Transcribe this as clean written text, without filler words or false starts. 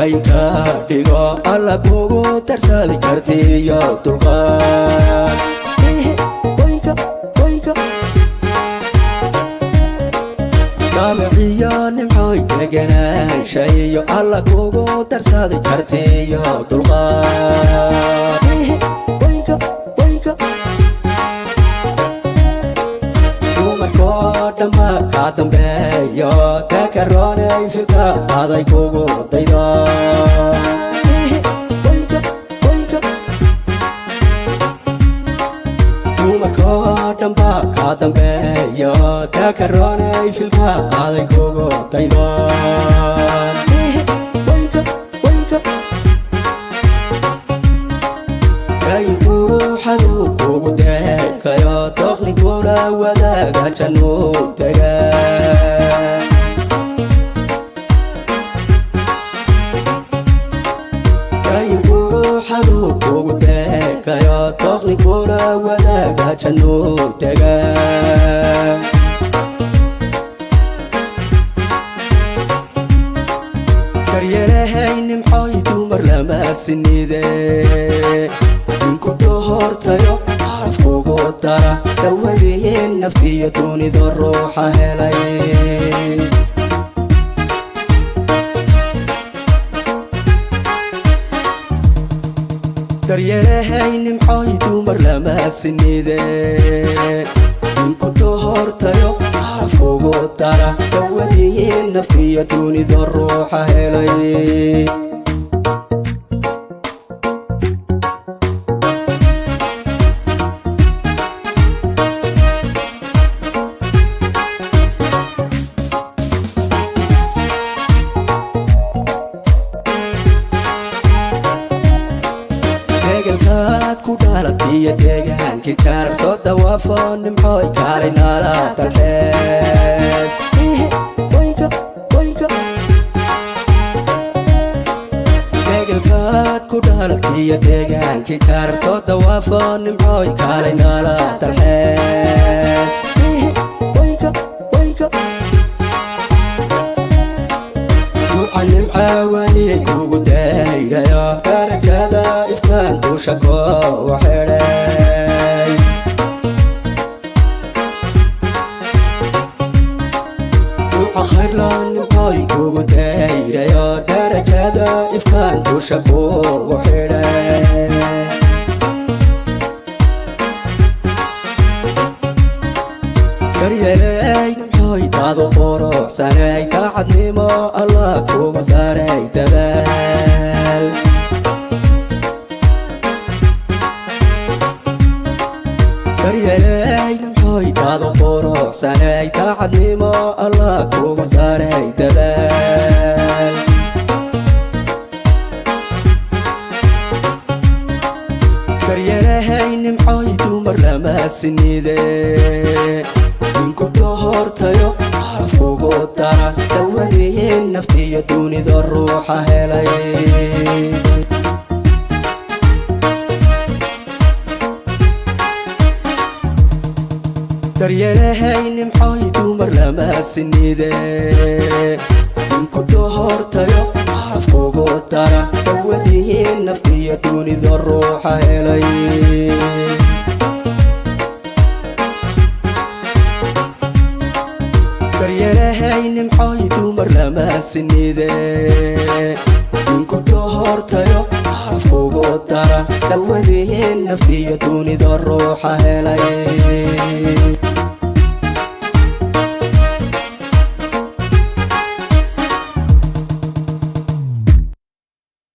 daynka dhigo alla kugu darsadi kartiyo dulqaad daamiciyo nimcooy deganaanshayo alla kugu darsadi kartiyo dulqaad dumarkoo dhamma kaa dambeeyo dakaroonay filka aday kugu daydo dumarkoo dhanba kaa dambeeyo dakaroonay filka aday kugu daydo ruuxadu kugu deekayo doqnigula wadaaga jannuu dega ruuxadu kugu deekayo doqnigula wadaaga jannuu dega karyarahay nimcooy dumar lama sinide inku dohortayo xaraf kugu dara dawadeen naftiyo dunido ruuxa helay karyarahay nimcooy dumar lama sinide inku dohortayo xaraf kugu dara dawadeen naftiyo dunido ruuxa helay ku dhalatiyo deegaankii jaarar soo dawaafo nimcooy kaalay nala dalxees deegalkaad ku dhalatiyo deegaankii jaarar soo dawaafo nimcooy kaalay nala dalxees ruuxa nimcaawani kugu dayrayo darajada ifkaan dusha koogu xidhay ruuxa khayrlaan nimcooy kugu dayrayo darajada ifkaan dusha koogu xidhay karyalay nimcooy daadu quruxsanay daacadnimo allah kugu saaray dadaal karyalay nimcooy daadu quruxsanay daacadnimo allah kugu saaray dadaal karyalahay nimcooy dumar lama sinide inku dohortayo xaraf kugu dara dawadeen naftiyo dunido ruuxa helay karyalahay nimcooy dumar lama sinide inku dohortayo xaraf kugu dara dawadeen naftiyo dunido ruuxa helay karyalahay nimcooy dumar lama sinide inku dohortayo xaraf kugu dara dawadeen naftiyo dunido ruuxa helay